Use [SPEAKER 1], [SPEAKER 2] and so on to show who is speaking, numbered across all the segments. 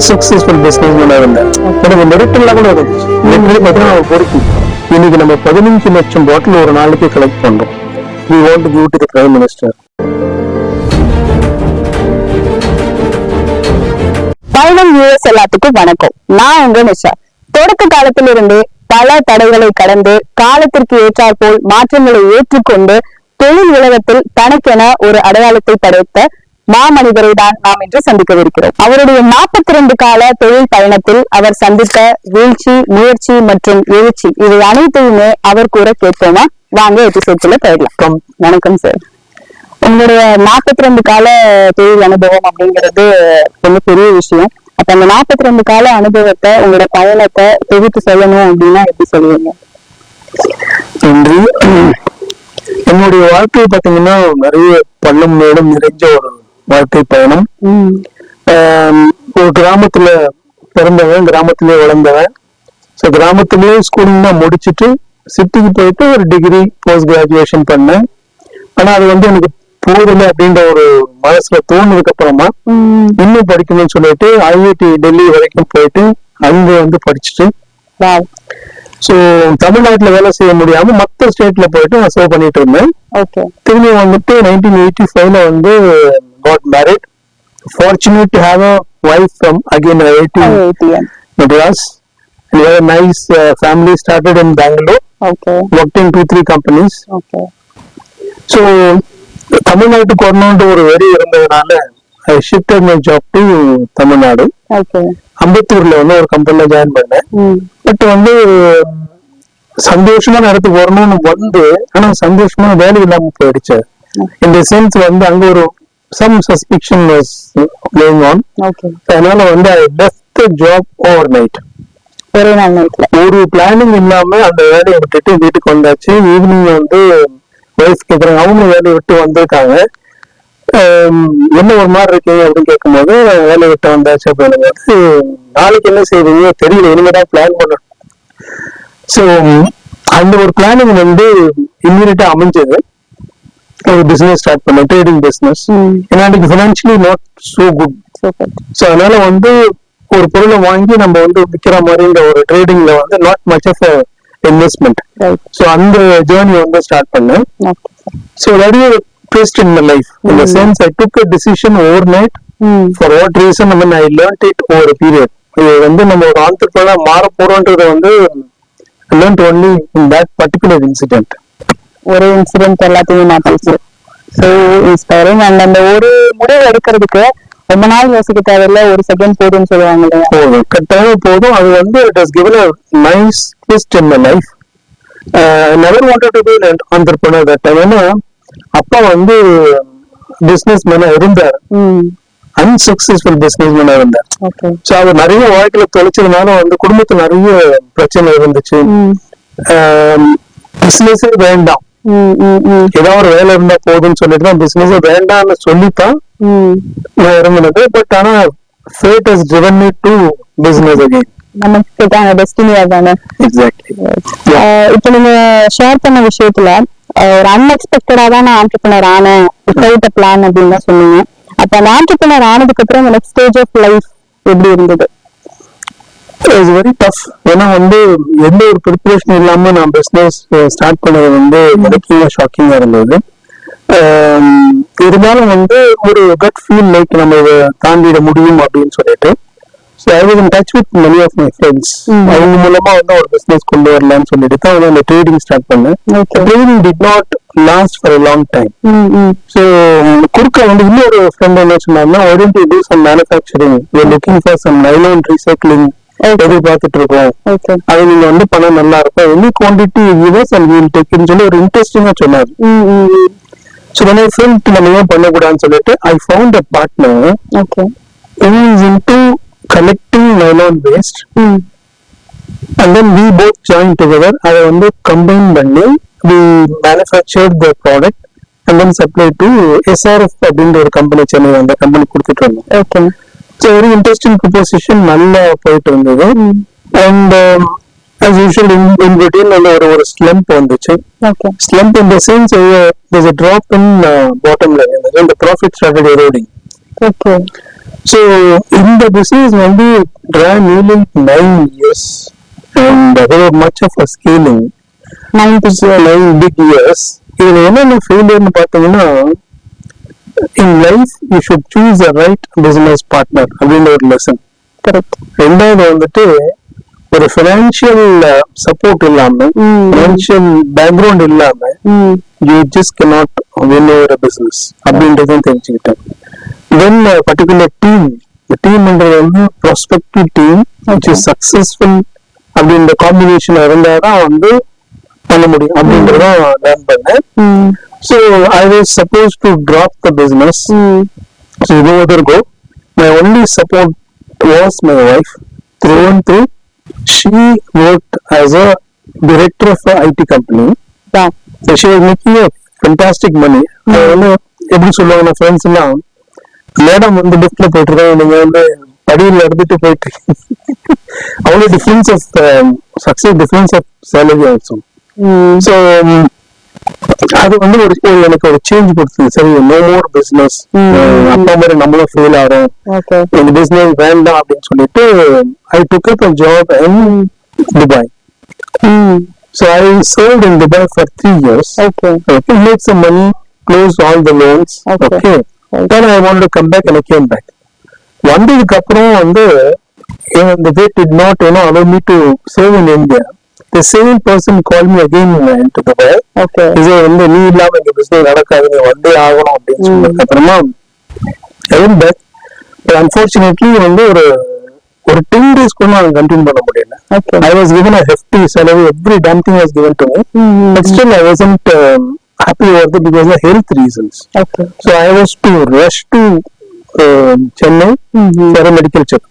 [SPEAKER 1] Unsuccessful business இருந்தேன். எனக்கு மிரட்டல்லாம் கூட இருந்துச்சு. பார்த்தீங்கன்னா பொறுப்பு இன்னைக்கு நம்ம 15 லட்சம் பாட்டில் ஒரு நாளைக்கு கலெக்ட் பண்றோம். We want to give to the Prime Minister.
[SPEAKER 2] பயணம் யூஎஸ் எல்லாத்துக்கும் வணக்கம். நான் உங்க நிஷா. தொடக்க காலத்திலிருந்து பல தடைகளை கடந்து காலத்திற்கு ஏற்றாற் போல் மாற்றங்களை ஏற்றுக்கொண்டு தொழில் உலகத்தில் தனக்கென ஒரு அடையாளத்தை படைத்த மாமனிதரை தான் நாம் இன்று சந்திக்கவிருக்கிறோம். அவருடைய 42 கால தொழில் பயணத்தில் அவர் சந்தித்த வீழ்ச்சி, முயற்சி மற்றும் எழுச்சி இவை அனைத்தையுமே அவர் கூற கேட்போமா? வாங்க எபிசோட்ல போயிடலாம். வணக்கம் சார். உங்களுடைய 42 கால தொழில் அனுபவம் அப்படிங்கிறது ரொம்ப பெரிய விஷயம். அப்ப அந்த 42 கால அனுபவத்தை, உங்களோட பயணத்தை தொகுத்து சொல்லணும் அப்படின்னா எப்படி சொல்லுவீங்க?
[SPEAKER 1] நன்றி. என்னுடைய வாழ்க்கை பாத்தீங்கன்னா நிறைய பள்ளம் மேடம் நிறைஞ்ச ஒரு வாழ்க்கை பயணம். ஒரு கிராமத்துல பிறந்தவன், கிராமத்திலேயே வளர்ந்தவன். ஸோ கிராமத்திலேயே ஸ்கூலிங் தான் முடிச்சுட்டு சிட்டிக்கு போயிட்டு ஒரு டிகிரி போஸ்ட் கிராஜுவேஷன் பண்ணேன். ஆனா அது எனக்கு போதும் அப்படின்ற ஒரு மனசுல தோணுதுக்கு அப்புறமா இன்னும் படிக்கணும்னு சொல்லிட்டு ஐஐடி டெல்லி வரைக்கும் போயிட்டு அங்க படிச்சுட்டு, ஸோ தமிழ்நாட்டுல வேலை செய்ய முடியாம மற்ற ஸ்டேட்ல போயிட்டு நான் சேவ் பண்ணிட்டு இருந்தேன். திரும்பி 1985 got married. Fortunate to have a wife from again IIT Madras. We have a nice family. Started in Bangalore. Worked in 2-3 companies. So தமிழ்நாட்டுக்கு வரணுன்ற ஒரு வெறி இருந்ததுனால I shifted my job to Tamil Nadu. அம்பத்தூர்ல ஒரு கம்பெனில ஜாயின் பண்ணேன். பட் சந்தோஷமான இடத்துக்கு வரணும்னு ஆனா சந்தோஷமான வேலை இல்லாம போயிடுச்சு. இந்த சென்ஸ் அங்க ஒரு some suspicion was going on. அதனால I left the job overnight. ஒரு பிளானிங் இல்லாம அந்த வேலையை விட்டுட்டு வீட்டுக்கு வந்தாச்சு. ஈவினிங் வயசு கேட்கறாங்க, அவங்க வேலையை விட்டு வந்திருக்காங்க. என்ன ஒரு மாதிரி இருக்கீங்க அப்படின்னு கேட்கும் போது வேலையை விட்டு வந்தாச்சு அப்படின்னு நாளைக்கு என்ன செய்வீங்க தெரியல, இனிமேதான் பிளான் பண்ணணும். ஸோ அந்த ஒரு பிளானிங் இம்மீடியட்டா அமைஞ்சது. ஒரு பிசினஸ் ஸ்டார்ட் பண்ண, ட்ரேடிங் பிசினஸ். ஏன்னா financially not so good. So அதனால ஒரு பொருளை வாங்கி நம்ம விற்கிற மாதிரின்ற ஒரு ட்ரேடிங்ல not much of investment. So அந்த ஜேர்னி ஸ்டார்ட் பண்ணேன். So that is a twist in my life. In the sense, I took a decision overnight. For what reason? I learned it over a period. இது நம்ம ஒரு entrepreneur மாற போறோம்ன்றது I learned only in that particular incident.
[SPEAKER 2] ஒரு incident எல்லாத்தையும் மாத்திச்சு. So inspiring. And அந்த ஒரு முடிவு எடுக்கிறதுக்கு ரொம்ப நாள் யோசிக்க தேவையில்ல, ஒரு செகண்ட் போதும்னு சொல்லுவாங்க இல்லையா?
[SPEAKER 1] போதும், கட்டாயம் போதும். அது it has given a nice twist in my life. I never wanted to be an entrepreneur that time. ஏன்னா அப்பா பிசினஸ் மேனா இருந்தார், அன்சக்சஸ்ஃபுல் பிசினஸ் மேனா இருந்தார். ஸோ அவர் நிறைய வாழ்க்கையில தொலைச்சதுனால குடும்பத்துல நிறைய பிரச்சனை இருந்துச்சு. பிசினஸே வேண்டாம், ஏதாவது ஒரு வேலை இருந்தா போதும்னு சொல்லிட்டு தான் பிசினஸே வேண்டாம்னு சொல்லித்தான் நான் இறங்கினது. பட் ஆனா fate has driven me to business again.
[SPEAKER 2] நமக்கு டெஸ்டினியா தானே.
[SPEAKER 1] எக்ஸாக்ட்லி.
[SPEAKER 2] இப்போ நீங்க ஷேர் பண்ண விஷயத்துல ஒரு அன்எக்ஸ்பெக்டடா தான் நான் ஆண்டர்பிரினர் ஆனேன், வித்தவுட் அ பிளான் அப்படின்னு தான் சொன்னீங்க. அப்ப அந்த ஆண்டர்பிரினர் ஆனதுக்கு அப்புறம் நெக்ஸ்ட் ஸ்டேஜ் ஆஃப் லைஃப் எப்படி இருந்தது?
[SPEAKER 1] It's very tough. ஏன்னா எந்த ஒரு ப்ரிப்பரேஷன் இல்லாம நான் பிசினஸ் ஸ்டார்ட் பண்ணது எனக்கு ஷாக்கிங்கா இருந்தது. இருந்தாலும் ஒரு கட் ஃபீல் லைக் நம்ம இதை தாண்டிட முடியும் அப்படின்னு சொல்லிட்டு so I was in touch with many of my friends. அவங்க மூலமா ஒரு பிசினஸ் கொண்டு வரலாம்னு சொல்லிட்டு தான் அந்த ட்ரேடிங் ஸ்டார்ட் பண்ணேன். Trading did not last for a long time. So குறுக்க இன்னொரு ஃப்ரெண்ட் என்ன சொன்னாங்கன்னா, why don't you do some manufacturing? We are looking for some nylon recycling எதிர்பார்த்துட்டு இருக்கோம், அது நீங்க பண்ண நல்லா இருக்கும், any quantity use and will டேக்னு சொல்லி ஒரு இன்ட்ரெஸ்டிங்கா சொன்னாரு. ஸோ when I felt நம்ம ஏன் பண்ணக்கூடாதுன்னு சொல்லிட்டு I found a partner who is into collecting nylon waste. And then we both joined together. அதை combine பண்ணி we manufactured the product and then supplied to SRF அப்படின்ற ஒரு கம்பெனி, சென்னை. அந்த company கொடுத்துட்டு இருந்தோம். ஸோ வெரி இன்ட்ரெஸ்டிங் ப்ரொபோசிஷன், நல்லா போயிட்டு இருந்தது. And as usual in between ஒரு slump வந்துச்சு. Slump in the sense there's a drop in bottom line and the profit started eroding. So in the business வந்து ran nearly 9 years and there was much of a scaling. 9 big years. இதுல என்னென்ன ஃபெயிலியர்னு பார்த்தீங்கன்னா, in life you should choose a right business partner அப்படின்ற ஒரு lesson. Correct. ரெண்டாவது வந்துட்டு ஒரு financial support இல்லாம, ஃபினான்ஷியல் பேக்ரவுண்ட் இல்லாம you just cannot win over a business அப்படின்றதையும் தெரிஞ்சுக்கிட்டேன். Then a particular team, the team என்றது வந்து prospective team which is successful அப்படின்ற காம்பினேஷன் இருந்தாதான் வந்து பண்ண முடியும் அப்படின்றத லேர்ன் பண்ணேன். So I was supposed to drop the business, so no other go. My only support was my wife. Through and through, she worked as a director of an IT company. Yeah. So she was making a fantastic money. எப்படி சொல்லுவாங்க friends எல்லாம், madam வந்து லிஃப்ட்ல போயிட்டு இருக்கோம், நீங்க வந்து படியில் எடுத்துட்டு போயிட்டு அவ்வளோ difference of success, difference of salary also. So அது வந்து ஒரு எனக்கு ஒரு சேஞ்ச் கொடுத்தது. சரி, நோ மோர் பிசினஸ், அப்பா மாதிரி நம்மளும் ஃபெயில் ஆகிறோம், இந்த பிசினஸ் வேண்டாம் அப்படின்னு சொல்லிட்டு ஐ டுக் அப் a job in Dubai. So I served in Dubai for 3 years. Okay, made some money, closed all the loans. Okay. Then I wanted to come back and I came back. வந்ததுக்கு அப்புறம் வந்து the way did not allow me to serve in India. The same person called me again to Dubai. Okay. இது வந்து நீ இல்லாம இந்த business நடக்காது, நீ வந்தே ஆகணும் அப்படின்னு சொன்னதுக்கு அப்புறமா I went back. But unfortunately வந்து ஒரு 10 days கூட நான் கண்டினியூ பண்ண முடியல. I was given a hefty salary, every damn thing was given to me. But still I wasn't happy over it because of health reasons. Okay. So I was to rush to Chennai for a medical check.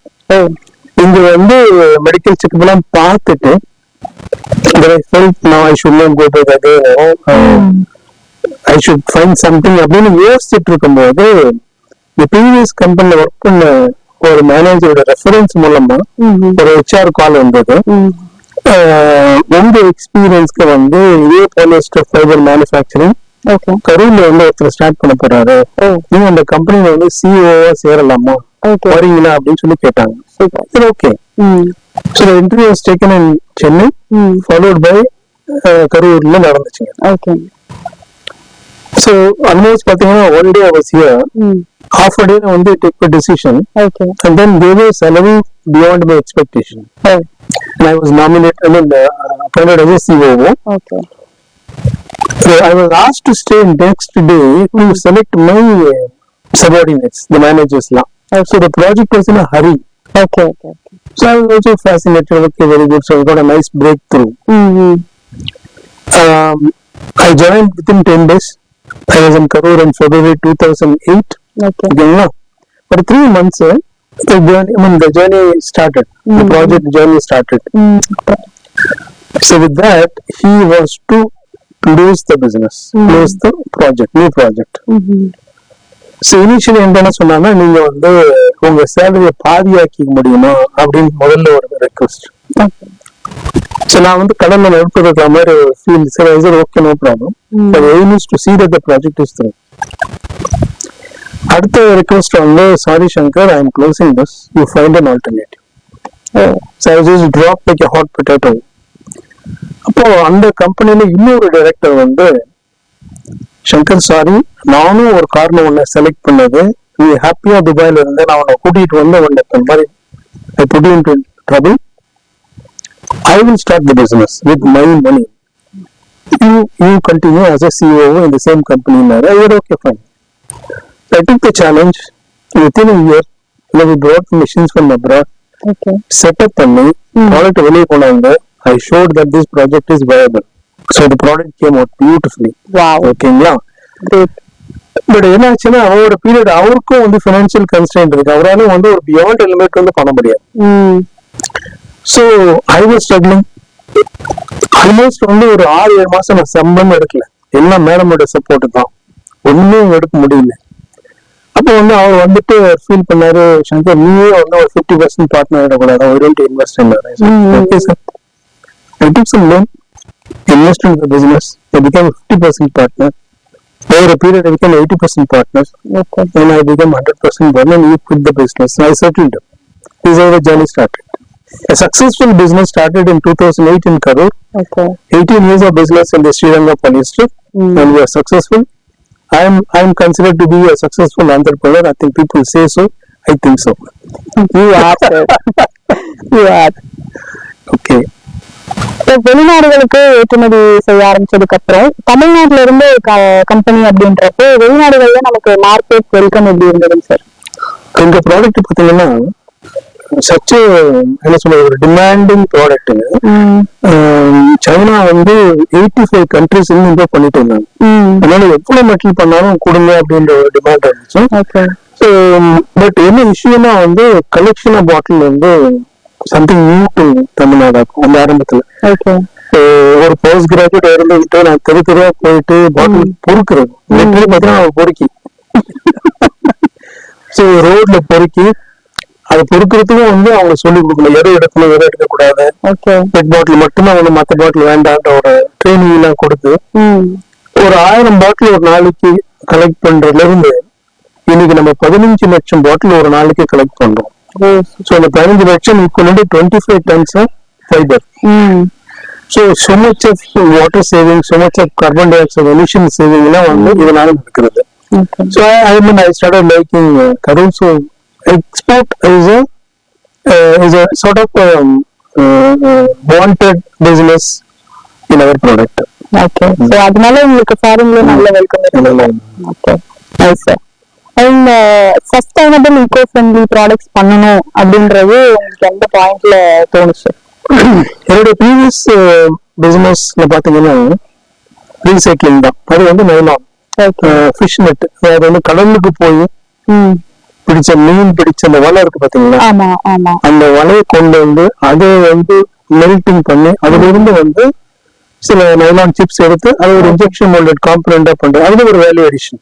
[SPEAKER 1] இங்க வந்து medical checkup எல்லாம் பார்த்துட்டு I felt now I should not go back again. I should find something அப்படின்னு யோசிச்சுட்டு இருக்கும்போது இந்த previous கம்பெனில work பண்ண ஒரு மேனேஜரோட ரெஃபரன்ஸ் மூலமா ஒரு HR கால் வந்தது. உங்க எக்ஸ்பீரியன்ஸ்க்கு வந்து இதே பாலிஸ்டர் ஃபைபர் மேனுஃபேக்சரிங் கரூர்ல வந்து ஒருத்தர் ஸ்டார்ட் பண்ண போறாரு, நீங்க அந்த கம்பெனில வந்து சிஓவா சேரலாமா, வரீங்களா அப்படின்னு சொல்லி கேட்டாங்க. Okay. So the interview was taken in Chennai, followed by கரூர்ல நடந்துச்சுங்க. Okay. So almost பாத்தீங்கன்னா one day I was here, half a day I வந்து take a decision. Okay. And then they were salary beyond my expectation. And I was nominated, appointed as a COO. Okay. So I was asked to stay next day to select my subordinates, the managers la. So the project was in a hurry. Okay. So I was also fascinated. Okay, very good. So I got a nice breakthrough. I joined within 10 days. I was in Karur in February 2008. Okay. For 3 months, the journey started. The project journey started. So with that, he was to close the business, close the project, new project. So initially என்ன சொன்னாங்கன்னா, நீங்க வந்து உங்க சேலரியை பாதியாக்கிக்க முடியுமா அப்படின்னு முதல்ல ஒரு request. So நான் வந்து கடல்ல நடுப்பதற்கிற மாதிரி ஃபீல். சரி, okay, no problem. But aim is to see that the project is through. அடுத்த ரெக்வஸ்ட் வந்து, sorry Shankar, I am closing this, you find an alternative. So I just dropped like a hot potato. அப்போ அந்த கம்பெனில இன்னொரு director வந்து, Shankar sorry, நானும் ஒரு காரணம் ஒன்ன செலக்ட் பண்ணது, நீ ஹாப்பியா துபாயில இருந்த, நான் உன்னை கூட்டிட்டு வந்து உன்னை மாதிரி I put you into trouble. I will start the business with my money. You continue as a CEO in the same company. I said okay, fine. So I took the challenge. Within a year, we brought machines from abroad. Okay. Set up பண்ணி product வெளியே கொண்டாங்க. I showed that this project is viable. So the product came out beautifully. Wow. ஓகேங்களா? Great. But என்ன ஆச்சுன்னா, அவரோட period அவருக்கும் வந்து financial constraint இருக்கு. அவரால வந்து ஒரு பியாண்ட் லிமிட் வந்து பண்ண முடியாது. So I was struggling. Almost வந்து ஒரு 6-7 மாசம் நான் சம்பளம் எடுக்கல. எல்லாம் மேடமோட சப்போர்ட் தான், ஒன்னும் எடுக்க முடியல. அப்போ வந்து அவர் வந்துட்டு ஃபீல் பண்ணாரு, சங்கர் நீயே வந்து ஒரு 50% பார்ட்னர் ஆயிடக்கூடாது, ஒரு இன்வெஸ்ட் பண்ணாரு. Okay sir, I took some loan, invested in the business. I became a 50% partner. over a period I became 80% partners.
[SPEAKER 2] Okay.
[SPEAKER 1] When I became 100% one and we quit the business. I settled. This is how the journey started. A successful business started in 2008 in Karur.
[SPEAKER 2] Okay.
[SPEAKER 1] 18 years of business in the Sri Lanka polyester, and we are successful. I am considered to be a successful entrepreneur. I think people say so. I think so.
[SPEAKER 2] You are, sir. You are.
[SPEAKER 1] Okay.
[SPEAKER 2] வெளிநாடுகளுக்கு ஏற்றுமதி செய்ய ஆரம்பிச்சதுக்கு அப்புறம் தமிழ்நாட்டுல இருந்து company அப்படின்றப்போ வெளிநாடுகள்ல நமக்கு மார்க்கெட் வெல்கம் எப்படி இருந்ததுங்க சார்?
[SPEAKER 1] எங்க ப்ராடக்ட் பாத்தீங்கன்னா சச் என்ன சொல்ல ஒரு டிமாண்டிங் ப்ராடக்ட்டுங்க. சைனா வந்து 85 கண்ட்ரிஸ் இம்போர்ட் பண்ணிட்டு இருந்தாங்க. அதனால எவ்வளவு மெட்டல் பண்ணாலும் கொடுங்க அப்படின்ற ஒரு டிமாண்ட் இருந்துச்சு. பட் என்ன இஷ்யூனா வந்து கலெக்ஷன் ஆஃப் பாட்டில் வந்து சம்திங் நியூ டு தமிழ்நாடு அந்த ஆரம்பத்துல. ஒரு போஸ்ட் கிராஜுவேட் இருந்துகிட்டு நான் தெருவா போயிட்டு பாட்டில் பொறுக்கிறது பார்த்தீங்கன்னா பொறுக்கி ரோட்ல பொறுக்கி அதை பொறுக்கிறதுக்கும் வந்து அவங்க சொல்லி கொடுக்கணும். எதை எடுக்கணும் எதை எடுக்கக்கூடாது, பெட் பாட்டில் மட்டும்தான் வந்து மற்ற பாட்டில் வேண்டான்ற ஒரு ட்ரைனிங் எல்லாம் கொடுத்து ஒரு 1000 பாட்டில் ஒரு நாளைக்கு கலெக்ட் பண்றதுல இருந்து இன்னைக்கு நம்ம 15 லட்சம் பாட்டில் ஒரு நாளைக்கு கலெக்ட் பண்றோம். So the 15 லட்சம் equivalent to 25 tons of fiber. So much of water saving, so much of carbon dioxide emission saving எல்லாம் வந்து இதனால நடக்கிறது. So I started liking Karur. So export is a sort of wanted business in our product.
[SPEAKER 2] Okay. So அதனால உங்களுக்கு ஃபாரின்ல நல்ல welcome இருக்கு. Okay. Nice sir. And sustainable eco friendly products பண்ணணும் அப்படின்றது உங்களுக்கு எந்த பாயிண்ட்ல தோணுச்சு?
[SPEAKER 1] என்னோட ப்ரீவியஸ் பிசினஸ்ல பாத்தீங்கன்னா ரீசைக்ளிங் தான். அது வந்து நைலான் ஃபிஷ் நெட், அது வந்து கடலுக்கு போய் பிடிச்ச மீன் பிடிச்ச அந்த வலை இருக்கு பாத்தீங்களா, அந்த வலையை கொண்டு வந்து அதை வந்து மெல்டிங் பண்ணி அதுல இருந்து வந்து சில நைலான் சிப்ஸ் எடுத்து அது ஒரு இன்ஜெக்ஷன் மோல்டட் காம்பனண்டா பண்றது. அது ஒரு வேல்யூ அடிஷன்.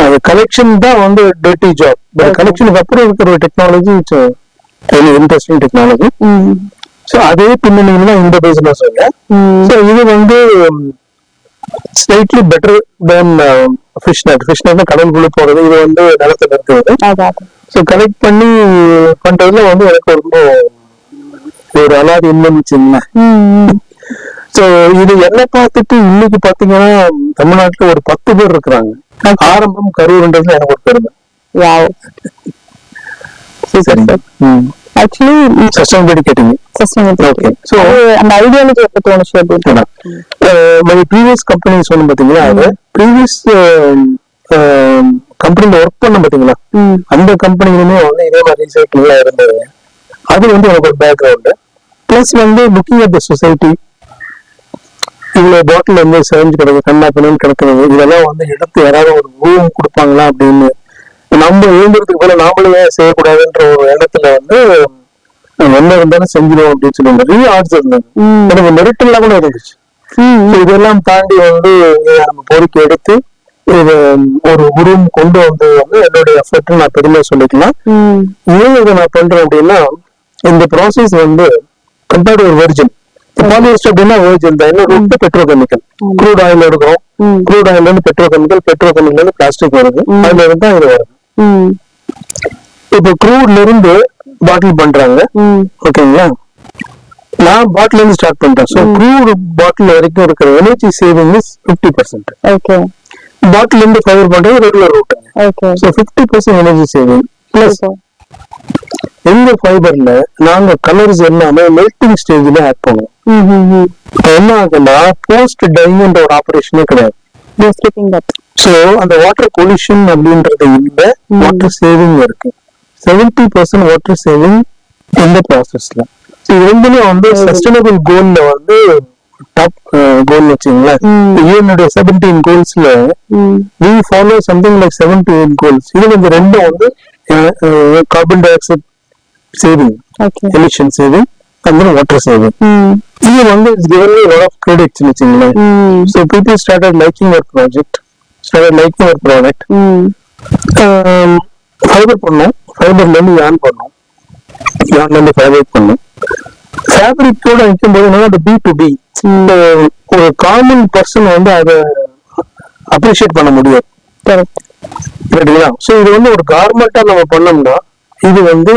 [SPEAKER 1] அது கலெக்ஷன் தான் வந்து டர்ட்டி ஜாப். பட் கலெக்ஷனுக்கு அப்புறம் இருக்கிற ஒரு டெக்னாலஜி இன்ட்ரெஸ்டிங் டெக்னாலஜி. ஸோ அதே பின்னணியில இந்த பிசினஸ் இல்லை. ஸோ இது வந்து ஸ்லைட்லி பெட்டர் தென் ஃபிஷ் நெட். ஃபிஷ் நெட் கடலுக்குள்ள போறது, இது வந்து நிலத்துல இருக்கிறது. ஸோ கலெக்ட் பண்ணி பண்றதுல வந்து எனக்கு ரொம்ப ஒரு அலாதி இல்லைன்னு. சோ இது என்ன பார்த்துட்டு இன்னைக்கு பாத்தீங்கன்னா தமிழ்நாட்டுல ஒரு 10 பேர் இருக்கிறாங்க. ஆரம்பம் கரூர்ன்றது எனக்கு ஒரு பெருமை. ஆக்சுவலி சஸ்டைனபிலிட்டி கேட்டீங்க. ஓகே. சோ
[SPEAKER 2] அந்த ஐடியாலஜி எப்ப தோணுச்சு அப்படின்னா
[SPEAKER 1] மை ப்ரீவியஸ் கம்பெனி சொன்ன பாத்தீங்களா, அது ப்ரீவியஸ் கம்பெனில ஒர்க் பண்ண பாத்தீங்களா, அந்த கம்பெனிலுமே வந்து இதே மாதிரி ரீசைக்கிள்ல இருந்தது. அது வந்து எனக்கு ஒரு பேக்ரவுண்டு. பிளஸ் வந்து லுக்கிங் அட் த சொசைட்டி, இவ்வளவு பாட்டில் வந்து செஞ்சு கிடக்கு, கண்ணா பண்ணு கிடக்குறது, இதெல்லாம் வந்து எடுத்து யாராவது ஒரு ரூம் கொடுப்பாங்களா அப்படின்னு நம்ம எழுந்துறதுக்கு போல நாமளே செய்யக்கூடாதுன்ற ஒரு எண்ணத்துல வந்து என்ன இருந்தாலும் செஞ்சிடும் அப்படின்னு சொல்லி நிறைய ஆர்ட்ஸ் இருந்தது. எனக்கு மெரிட்டெல்லாம் கூட இருந்துச்சு. இதெல்லாம் தாண்டி வந்து நம்ம பொறுக்கி எடுத்து இது ஒரு ரூம் கொண்டு வந்து என்னுடைய எஃபர்ட் நான் பெருமையா சொல்லிக்கலாம். ஏன் இதை நான் பண்றேன் அப்படின்னா, இந்த ப்ராசஸ் வந்து கம்பேர்ட் ஒரு வெர்ஜின். பாலியஸ்டர் அப்படின்னா வெர்ஜின் தான். என்ன ரொம்ப பெட்ரோகெமிக்கல். க்ரூட் ஆயில் எடுக்கிறோம், க்ரூட் ஆயில்ல இருந்து பெட்ரோகெமிக்கல், பெட்ரோகெமிக்கல் இருந்து பிளாஸ்டிக் வருது, அதுல இருந்து தான் இது வருது. இப்போ க்ரூட்ல இருந்து பாட்டில் பண்றாங்க, ஓகேங்களா. நான் பாட்டில் இருந்து ஸ்டார்ட் பண்றேன். ஸோ க்ரூட் பாட்டில் வரைக்கும் இருக்கிற எனர்ஜி சேவிங் இஸ் 50%. பாட்டில் இருந்து ஃபைபர் பண்றது regular route. So 50% energy saving. Plus எங்க ஃபைபர்ல நாங்க கலர்ஸ் எல்லாமே மெல்டிங் ஸ்டேஜ்ல ஆட் பண்ணுவோம். என்ன ஆகுன்னா போஸ்ட் டைங்கிற ஒரு ஆபரேஷனே கிடையாது. சோ அந்த வாட்டர் பொல்யூஷன் அப்படின்றது இல்ல, வாட்டர் சேவிங் இருக்கு. 70% வாட்டர் சேவிங் இந்த ப்ராசஸ்ல. இது ரெண்டுமே வந்து சஸ்டைனபிள் கோல்ல வந்து டாப் கோல் வச்சுங்களேன். என்னுடைய 17 கோல்ஸ்ல we follow something like 7 to 8 goals. இதுல இந்த ரெண்டும் வந்து carbon di oxide saving, emission saving, and then water saving. இது வந்து it's given me a lot of credits னு வச்சுங்களேன். So people started liking our project, started liking our product. Fibre பண்ணோம், ஃபைபர்ல இருந்து யான் பண்ணோம், யான்ல இருந்து ஃபேப்ரிக் பண்ணோம். ஃபேப்ரிக்கோட நிற்கும் போது அது B2B. ஒரு காமன் பர்சன் வந்து அதை அப்ரிஷியேட் பண்ண முடியும். சரிங்களா? ஸோ இது வந்து ஒரு கார்மெண்டா நம்ம பண்ணோம்னா இது வந்து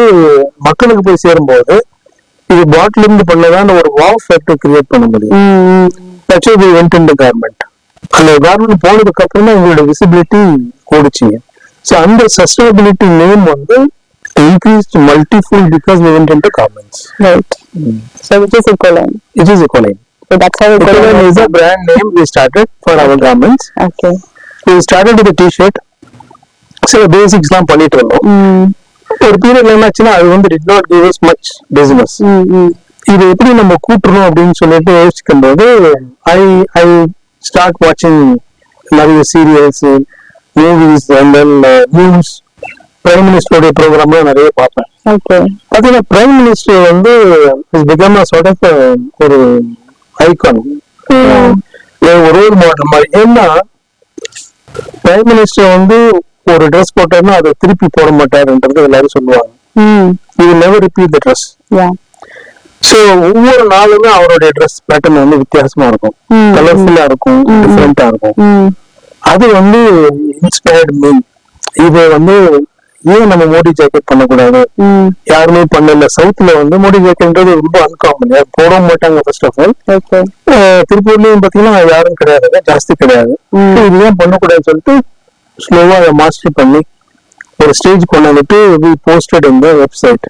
[SPEAKER 1] மக்களுக்கு போய் சேரும்போது இது பாட்டில் இருந்து பண்ணதான் ஒரு வாவ் ஃபேக்டர் கிரியேட் பண்ண முடியும். கார்மெண்ட் அந்த கார்மெண்ட் போனதுக்கு அப்புறம் தான் உங்களோட விசிபிலிட்டி கூடுச்சிங்க. ஸோ அந்த சஸ்டைனபிலிட்டி நேம் வந்து increased multifold because we went into garments.
[SPEAKER 2] Right. So it is Ecoline.
[SPEAKER 1] It is Ecoline.
[SPEAKER 2] So that's how
[SPEAKER 1] Ecoline is a brand name we started for our garments.
[SPEAKER 2] Okay.
[SPEAKER 1] We started with a t-shirt. சில basics எல்லாம் பண்ணிட்டு இருந்தோம். ஒரு பீரியட்ல என்னாச்சுன்னா அது வந்து did not give us much business. இது எப்படி நம்ம கூட்டணும் அப்படின்னு சொல்லிட்டு யோசிக்கும் போது I start watching நிறைய serials, movies and then news, prime மினிஸ்டருடைய ப்ரோக்ராம்லாம் நிறைய பார்ப்பேன். பாத்தீங்கன்னா பிரைம் மினிஸ்டர் வந்து பிகம் சார்ட் ஆஃப் ஒரு ஐகான், ஒரு ரோல் மாடல் மாதிரி. ஏன்னா பிரைம் மினிஸ்டர் வந்து ஒரு ட்ரெஸ் போட்டாருன்னா அதை திருப்பி போட மாட்டாருன்றது எல்லாரும் சொல்லுவாங்க. இது நெவர் ரிப்பீட் தி ட்ரெஸ். ஸோ ஒவ்வொரு நாளுமே அவருடைய ட்ரெஸ் பேட்டர்ன் வந்து வித்தியாசமா இருக்கும், கலர்ஃபுல்லா இருக்கும், டிஃப்ரெண்டா இருக்கும். அது வந்து இன்ஸ்பயர்ட் மீ. இது வந்து ஏன் நம்ம மோடி ஜாக்கெட் பண்ணக்கூடாது, யாருமே பண்ணல. சவுத்ல வந்து மோடி ஜாக்கெட்ன்றது ரொம்ப அன்காமன், யாரும் போட மாட்டாங்க. ஃபர்ஸ்ட் ஆஃப் ஆல் திருப்பூர்லயும் பாத்தீங்கன்னா யாரும் கிடையாது, ஜாஸ்தி கிடையாது. இது ஏன் பண்ணக்கூடாதுன்னு சொல்லிட்டு ஸ்லோவா அதை மாஸ்டர் பண்ணி ஒரு ஸ்டேஜ் கொண்டு வந்துட்டு we posted in the website.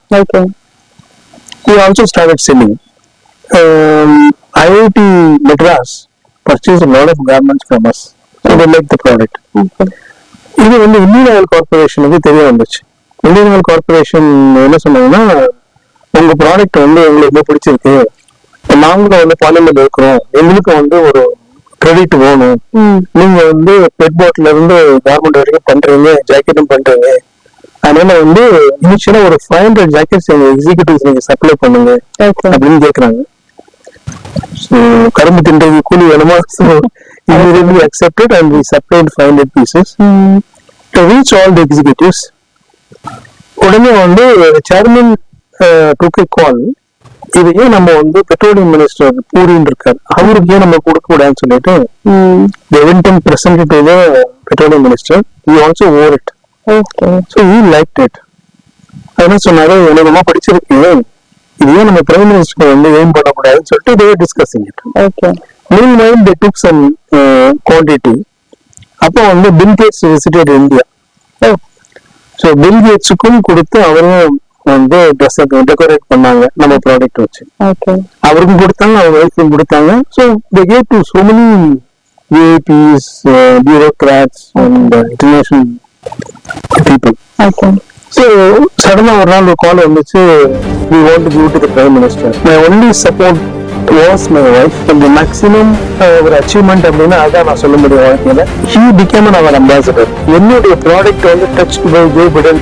[SPEAKER 1] We also started selling. IIT Madras purchased a lot of garments from us. So they like the product. இது வந்து இந்தியன் ஆயில் கார்பரேஷனுக்கு தெரிய வந்துச்சு. இந்தியன் ஆயில் கார்பரேஷன் என்ன சொன்னாங்கன்னா, உங்க ப்ராடக்ட் வந்து எங்களுக்கு ரொம்ப பிடிச்சிருக்கு, நாங்களும் வந்து பாலிமர் இருக்கிறோம், எங்களுக்கு வந்து ஒரு கிரெடிட் வேணும். நீங்க வந்து பெட் பாட்டில இருந்து கார்மெண்ட் வரைக்கும் பண்றீங்க, ஜாக்கெட்டும் பண்றீங்க, அதனால வந்து இனிஷியலா ஒரு 500 ஜாக்கெட்ஸ் எங்க எக்ஸிகியூட்டிவ்ஸ் நீங்க சப்ளை பண்ணுங்க அப்படின்னு கேக்குறாங்க. கரும்பு தின்றது கூலி வேணுமா? Immediately accepted and we supplied 500 pieces to reach all the executives. உடனே வந்து chairman took a call. இது ஏன் நம்ம வந்து பெட்ரோலியம் மினிஸ்டர் பூரின்னு இருக்காரு, அவருக்கு ஏன் நம்ம கொடுக்க கூடாதுன்னு சொல்லிட்டு they went and presented to the petroleum minister. He also wore it. So he liked it. என்ன சொன்னாரு, எனக்கு ரொம்ப பிடிச்சிருக்கு, இது ஏன் நம்ம பிரைம் மினிஸ்டர் வந்து ஏன் பண்ணக்கூடாதுன்னு சொல்லிட்டு they were discussing it. Meanwhile, they took some quantity. அப்போ வந்து Bill Gates visited India. So Bill கேட்ஸுக்கும் கொடுத்து அவரும் வந்து ட்ரெஸ் டெக்கரேட் பண்ணாங்க நம்ம ப்ராடக்ட் வச்சு. அவருக்கும் கொடுத்தாங்க, அவங்க ஒய்ஃபுக்கும் கொடுத்தாங்க. So they gave to so many VIPs, bureaucrats and international people. So suddenly ஒரு நாள் ஒரு கால் வந்துச்சு, we want to go to the Prime Minister. My only support was my wife. The maximum ஒரு அச்சீவ்மெண்ட் அப்படின்னா அதான் நான் சொல்ல முடியும் வாழ்க்கையில. He became our ambassador. என்னுடைய ப்ராடக்ட் வந்து டச் பை ஜோ பிடன்